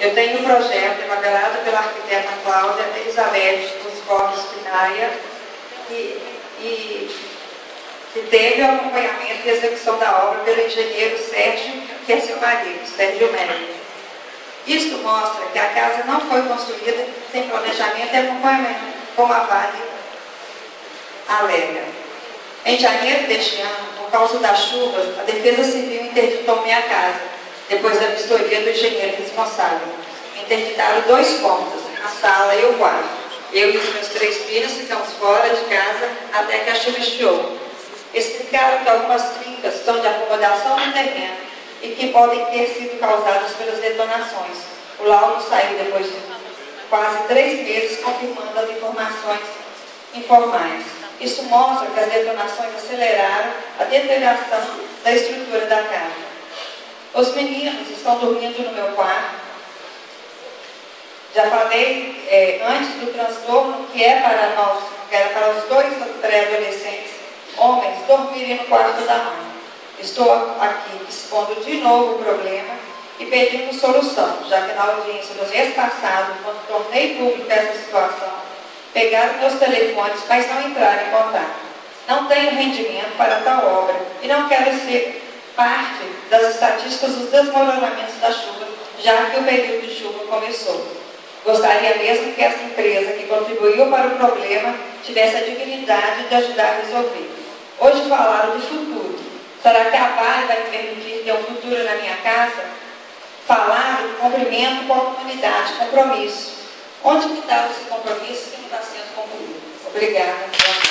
Eu tenho um projeto elaborado pela arquiteta Cláudia Elizabeth dos Borges Pinaia, que teve o acompanhamento e execução da obra pelo engenheiro Sérgio, que é seu marido, Sérgio Médio. Isto mostra que a casa não foi construída sem planejamento e acompanhamento, como a Vale alega. Em janeiro deste ano, por causa das chuvas, a Defesa Civil interditou minha casa, depois da vistoria do engenheiro responsável. Interditaram 2 pontos, a sala e o quarto. Eu e os meus 3 filhos ficamos fora de casa até que a chuva esfriou. Explicaram que algumas trincas são de acomodação no terreno e que podem ter sido causadas pelas detonações. O laudo saiu depois de quase 3 meses, confirmando as informações informais. Isso mostra que as detonações aceleraram a deterioração da estrutura da casa. Os meninos estão dormindo no meu quarto. Já falei antes do transtorno que era para os 2 pré-adolescentes homens dormirem no quarto da mãe. Estou aqui expondo de novo o problema e pedindo solução, já que na audiência do mês passado, quando tornei público essa situação, pegaram meus telefones, mas não entraram em contato. Não tenho rendimento para tal obra e não quero ser parte das estatísticas dos desmoronamentos da chuva, já que o período de chuva começou. Gostaria mesmo que essa empresa que contribuiu para o problema tivesse a dignidade de ajudar a resolver. Hoje falaram de futuro. Será que a Vale vai me permitir ter um futuro na minha casa? Falaram de cumprimento com a comunidade, compromisso. Onde que está esse compromisso que não está sendo cumprido? Obrigada.